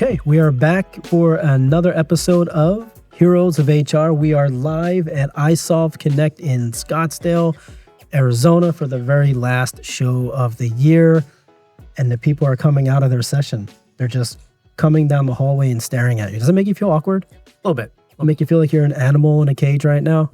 Okay, we are back for another episode of Heroes of HR. We are live at iSolve Connect in Scottsdale, Arizona for the very last show of the year. And the people are coming out of their session. They're just coming down the hallway and staring at you. Does it make you feel awkward? A little bit. It'll make you feel like you're an animal in a cage right now?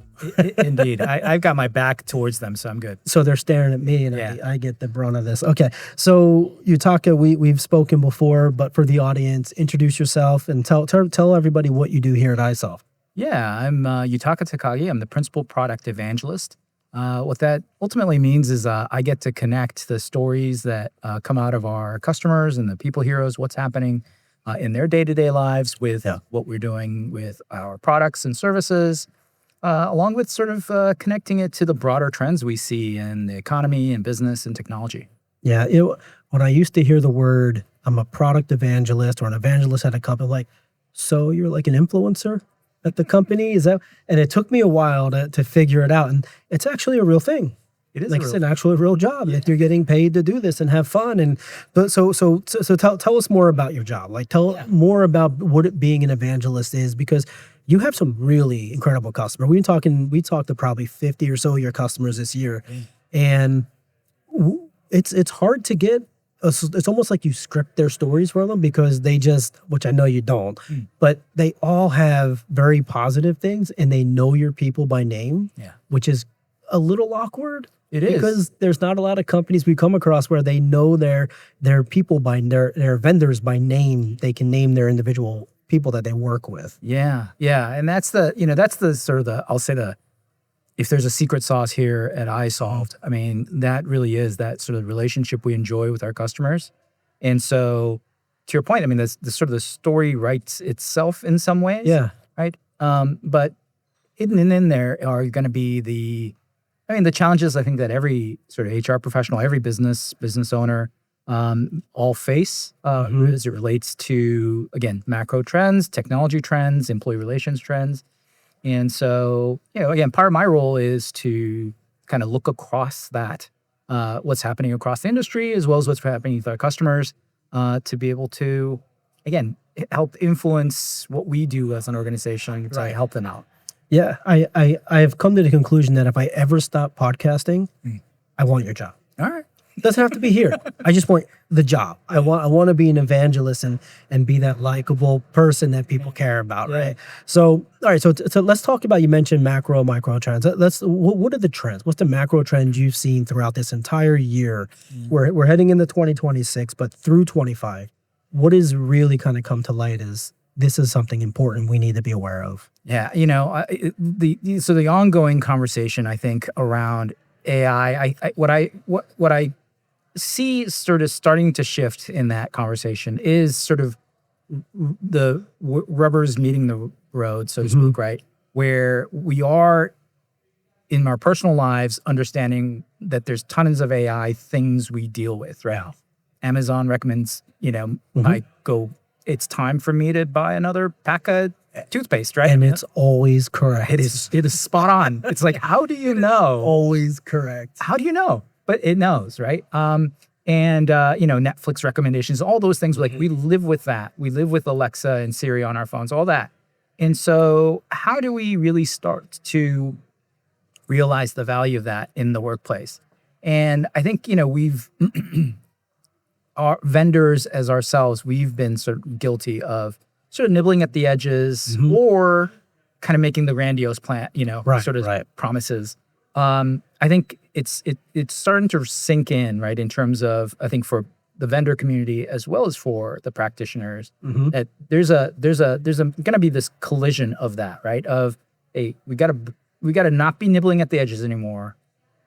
Indeed. I've got my back towards them, so I'm good. So they're staring at me, and Yeah. I get the brunt of this. Okay, so Yutaka, we've spoken before, but for the audience, introduce yourself and tell everybody what you do here at iSolve. Yeah, I'm Yutaka Takagi. I'm the principal product evangelist. What that ultimately means is I get to connect the stories that come out of our customers and the people heroes, what's happening in their day-to-day lives with what we're doing with our products and services, along with sort of connecting it to the broader trends we see in the economy and business and technology. Yeah, when I used to hear the word, I'm a product evangelist or an evangelist at a company, like, so you're like an influencer at the company? Is that? And it took me a while to figure it out. And it's actually a real thing. It is like it's an actual real job. Like you're getting paid to do this and have fun. And but so tell us more about your job. Like tell more about what it being an evangelist is, because you have some really incredible customers. We talked to probably 50 or so of your customers this year, and it's hard to get. It's almost like you script their stories for them, because they just, which I know you don't, but they all have very positive things, and they know your people by name, which is a little awkward. It is. Because there's not a lot of companies we come across where they know their people by their vendors by name. They can name their individual people that they work with. Yeah. And that's the sort of I'll say if there's a secret sauce here at iSolved, I mean, that really is that sort of relationship we enjoy with our customers. And so to your point, I mean, the sort of the story writes itself in some ways. Yeah. Right. But in there are going to be the challenges I think that every sort of HR professional, every business owner all face as it relates to, again, macro trends, technology trends, employee relations trends. And so, again, part of my role is to kind of look across that, what's happening across the industry, as well as what's happening with our customers, to be able to, again, help influence what we do as an organization to help them out. Yeah, I have come to the conclusion that if I ever stop podcasting, I want your job. All right. It doesn't have to be here. I just want the job. I want to be an evangelist and be that likable person that people care about, right? So, all right. So let's talk about, you mentioned macro, micro trends. What are the trends? What's the macro trends you've seen throughout this entire year? We're heading into 2026, but through 25, what has really kind of come to light is this is something important we need to be aware of? Yeah, the ongoing conversation, I think, around AI, what I see sort of starting to shift in that conversation is sort of the rubber's meeting the road, so to speak, right? Where we are in our personal lives understanding that there's tons of AI things we deal with, right? Amazon recommends, I go, it's time for me to buy another pack of toothpaste, right? And it's always correct. It is spot on. It's like, how do you know? Always correct. How do you know? But it knows, right? Netflix recommendations, all those things, like we live with that. We live with Alexa and Siri on our phones, all that. And so how do we really start to realize the value of that in the workplace? And I think, we've, our vendors as ourselves, we've been sort of guilty of sort of nibbling at the edges or kind of making the grandiose plan, promises. I think it's starting to sink in, right, in terms of, I think, for the vendor community as well as for the practitioners, that there's going to be this collision of that, right? Of, hey, we got to not be nibbling at the edges anymore,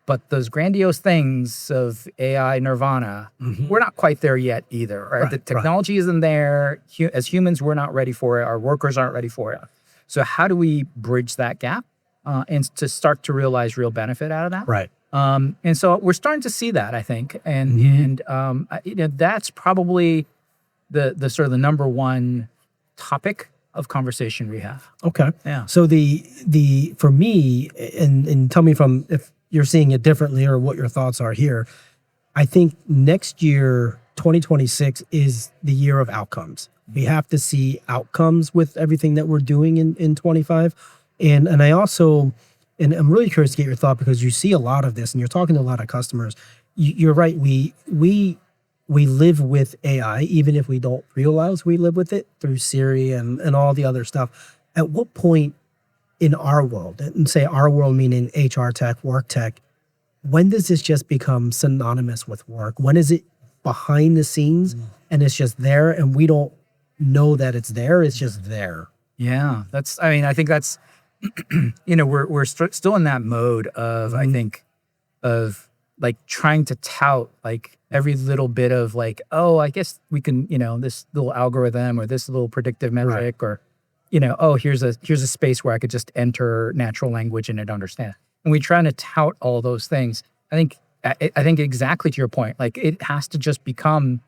but those grandiose things of AI nirvana, we're not quite there yet either, right? The technology isn't there. As humans, we're not ready for it. Our workers aren't ready for it. So how do we bridge that gap and to start to realize real benefit out of that? Right. And so we're starting to see that, I think, and that's probably the sort of the number one topic of conversation we have. Okay. Yeah. So the for me, and tell me if you're seeing it differently or what your thoughts are here. I think next year, 2026, is the year of outcomes. We have to see outcomes with everything that we're doing in 25. And I also, and I'm really curious to get your thought because you see a lot of this and you're talking to a lot of customers. You're right. We live with AI, even if we don't realize we live with it through Siri and all the other stuff. At what point in our world, and say our world meaning HR tech, work tech, when does this just become synonymous with work? When is it behind the scenes and it's just there and we don't know that it's there? It's just there. Yeah, I think that's, we're still in that mode of, I think, of like trying to tout like every little bit of like, oh, I guess we can, this little algorithm or this little predictive metric or, oh, here's a space where I could just enter natural language and it understand. And we trying to tout all those things. I think exactly to your point, like it has to just become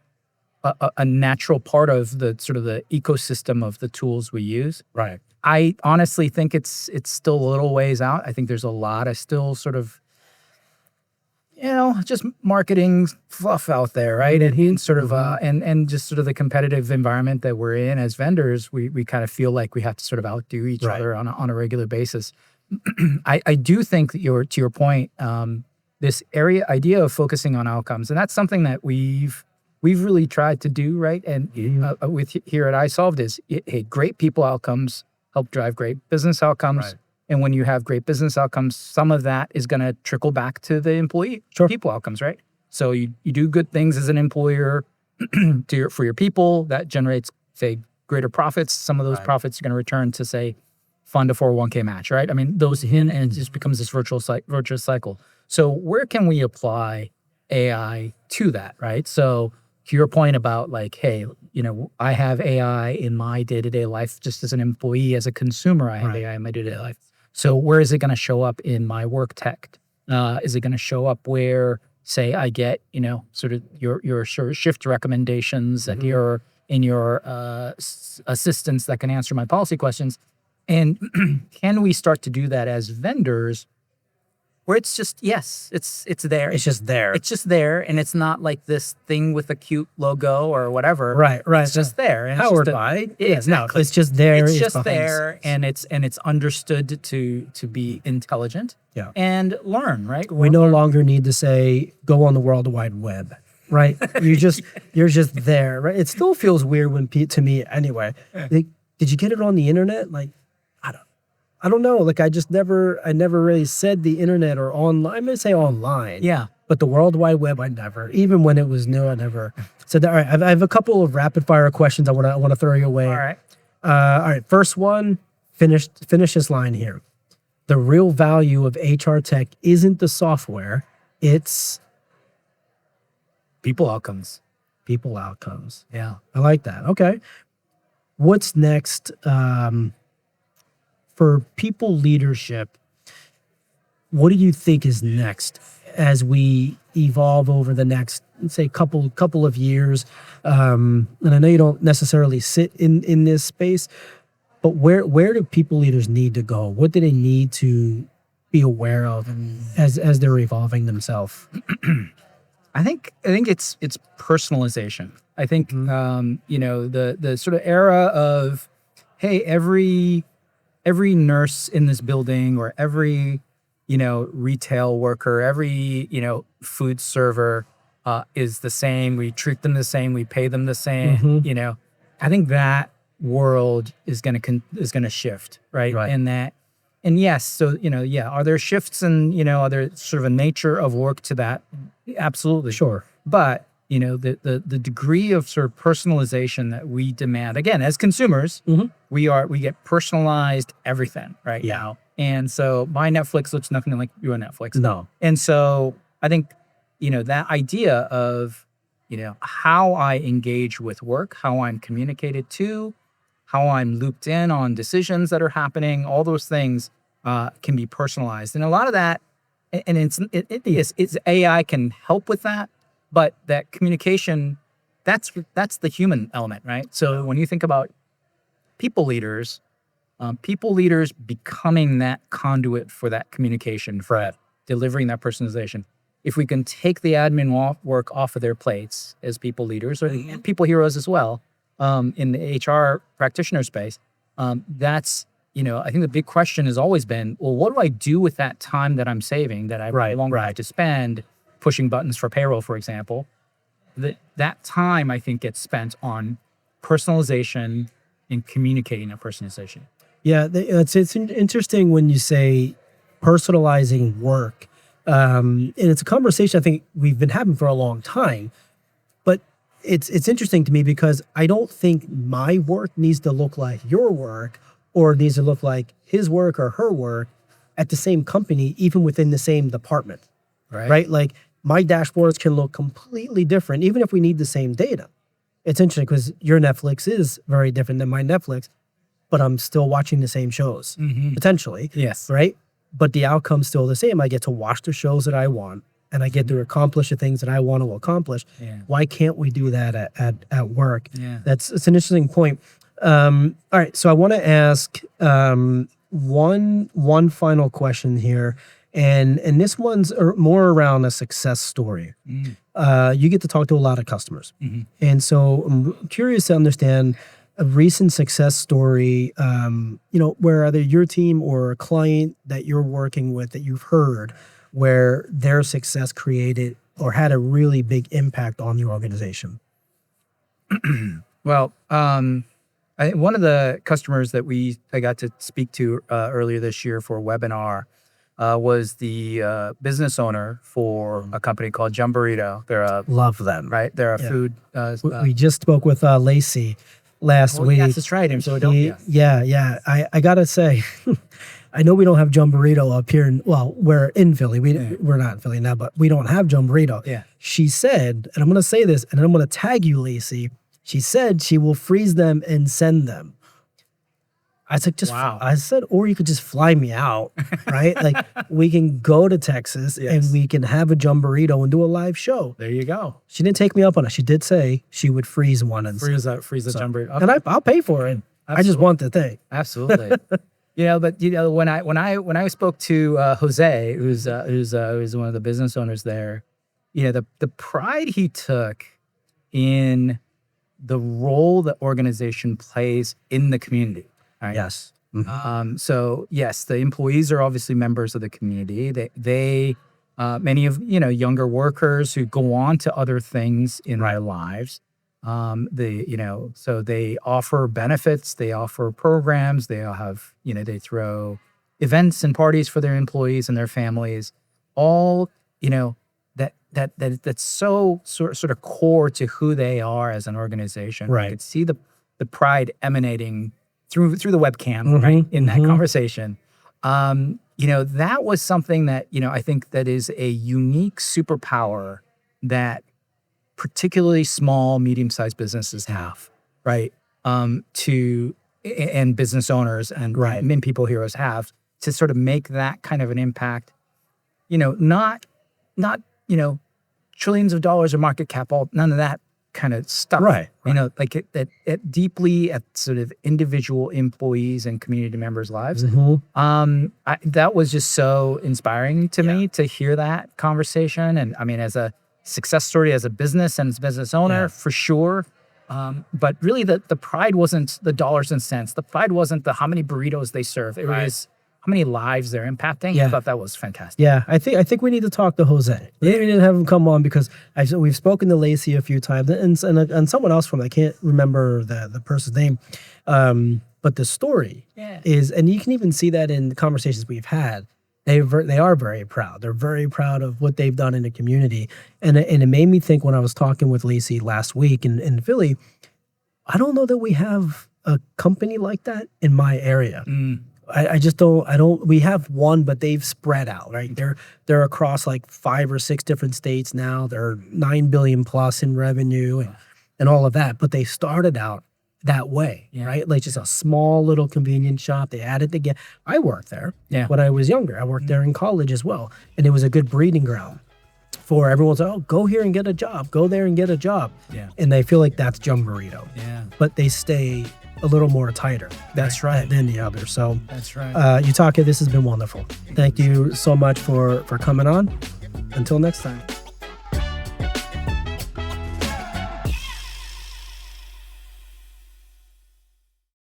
a natural part of the sort of the ecosystem of the tools we use. Right. I honestly think it's still a little ways out. I think there's a lot of still sort of, just marketing fluff out there, right? And sort of, and just sort of the competitive environment that we're in as vendors, we kind of feel like we have to sort of outdo each other on a regular basis. I do think that to your point, this idea of focusing on outcomes, and that's something that we've really tried to do, right? And with here at iSolved is, hey, great people outcomes help drive great business outcomes. Right. And when you have great business outcomes, some of that is going to trickle back to the employee people outcomes, right? So you do good things as an employer for your people, that generates, say, greater profits. Some of those profits are going to return to, say, fund a 401k match, right? I mean, those and it just becomes this virtuous cycle. So where can we apply AI to that, right? So to your point about like, hey, I have AI in my day-to-day life just as an employee, as a consumer, I have AI in my day-to-day life. So where is it going to show up in my work tech? Is it going to show up where, say, I get, sort of your sort of shift recommendations and your assistants that can answer my policy questions? And can we start to do that as vendors where it's just, yes, it's there. It's just there. It's just there. And it's not like this thing with a cute logo or whatever. Right. It's just there. And Powered by. Exactly. No, it's just there. It's just there. And it's understood to be intelligent and learn, right? We no longer need to say, go on the World Wide Web. Right. You're just there. Right. It still feels weird when to me anyway. Like, did you get it on the internet? Like, I don't know. Like, I never really said the internet or online. I'm going to say online. Yeah. But the World Wide Web, I never. Even when it was new, I never said that. All right. I have a couple of rapid fire questions I want to throw your way. All right. All right. First one, finish this line here. The real value of HR tech isn't the software. It's people outcomes. People outcomes. Yeah. I like that. Okay. What's next? For people leadership, what do you think is next as we evolve over the next, let's say, couple of years? And I know you don't necessarily sit in this space, but where do people leaders need to go? What do they need to be aware of as they're evolving themselves? I think it's personalization. I think the sort of era of, hey, every nurse in this building or every, retail worker, every, food server is the same. We treat them the same. We pay them the same. I think that world is going to shift, right? And yes, so, are there shifts and, are there sort of a nature of work to that? Absolutely. Sure. But, the degree of sort of personalization that we demand, again, as consumers, we get personalized everything right now. And so my Netflix looks nothing like your Netflix. No. And so I think, that idea of, how I engage with work, how I'm communicated to, how I'm looped in on decisions that are happening, all those things can be personalized. And a lot of that, and it's AI can help with that. But that communication, that's the human element, right? So when you think about people leaders becoming that conduit for that communication, for delivering that personalization. If we can take the admin work off of their plates as people leaders, or people heroes as well, in the HR practitioner space, that's, I think the big question has always been, well, what do I do with that time that I'm saving that I no longer have to spend pushing buttons for payroll, for example? That time, I think, gets spent on personalization and communicating that personalization. Yeah, it's interesting when you say personalizing work. And it's a conversation I think we've been having for a long time. But it's interesting to me because I don't think my work needs to look like your work or needs to look like his work or her work at the same company, even within the same department. Right? Like my dashboards can look completely different, even if we need the same data. It's interesting because your Netflix is very different than my Netflix, but I'm still watching the same shows, potentially. Yes. Right? But the outcome's still the same. I get to watch the shows that I want, and I get to accomplish the things that I want to accomplish. Yeah. Why can't we do that at work? Yeah. It's an interesting point. All right, so I want to ask one final question here, and this one's more around a success story. You get to talk to a lot of customers, and so I'm curious to understand a recent success story, where either your team or a client that you're working with that you've heard where their success created or had a really big impact on your organization. Well, one of the customers that I got to speak to earlier this year for a webinar was the business owner for a company called Jumburrito. They're love them. Right? They're a food. We just spoke with Lacey last week. Yes, that's right. And so I gotta say, I know we don't have Jumburito up here. We're in Philly. We're not in Philly now, but we don't have Jumburito. Yeah. She said, and I'm gonna say this, and I'm gonna tag you, Lacey. She said she will freeze them and send them. I said, wow. I said, or you could just fly me out, right? Like we can go to Texas and we can have a Jumburito and do a live show. There you go. She didn't take me up on it. She did say she would freeze one and freeze the Jumburito. Okay. And I'll pay for it. Absolutely. I just want the thing. Absolutely. But when I spoke to Jose, who's one of the business owners there, the pride he took in the role that organization plays in the community. Right? Yes. So yes, the employees are obviously members of the community. They many of younger workers who go on to other things in their lives. So they offer benefits, they offer programs, they all have they throw events and parties for their employees and their families. All that's so sort of core to who they are as an organization. Right. You could see the pride emanating through the webcam, right, in that conversation. That was something that, I think that is a unique superpower that particularly small, medium-sized businesses have, right? And business owners and many people heroes have to sort of make that kind of an impact, not trillions of dollars of market cap, none of that kind of stuff. Right. Like it deeply at sort of individual employees and community members' lives. That was just so inspiring to me to hear that conversation. And I mean, as a success story, as a business and as a business owner, for sure. But really the pride wasn't the dollars and cents. The pride wasn't the how many burritos they serve. It was how many lives they're impacting. I thought that was fantastic. Yeah, I think we need to talk to Jose. We didn't have him come on because we've spoken to Lacey a few times and someone else I can't remember the person's name. But the story is, and you can even see that in the conversations we've had. They are very proud. They're very proud of what they've done in the community. And it made me think when I was talking with Lacey last week in Philly, I don't know that we have a company like that in my area. I just don't. We have one, but they've spread out, right? They're across like 5 or 6 different states now. They're $9 billion plus in revenue and all of that. But they started out that way, right? Like just a small little convenience shop. They added again. I worked there when I was younger. I worked there in college as well, and it was a good breeding ground for everyone. So, go here and get a job. Go there and get a job. And they feel like that's Jumburito. But they stay a little more tighter. That's right. Than the other. So that's right. Yutaka, this has been wonderful. Thank you so much for coming on. Until next time.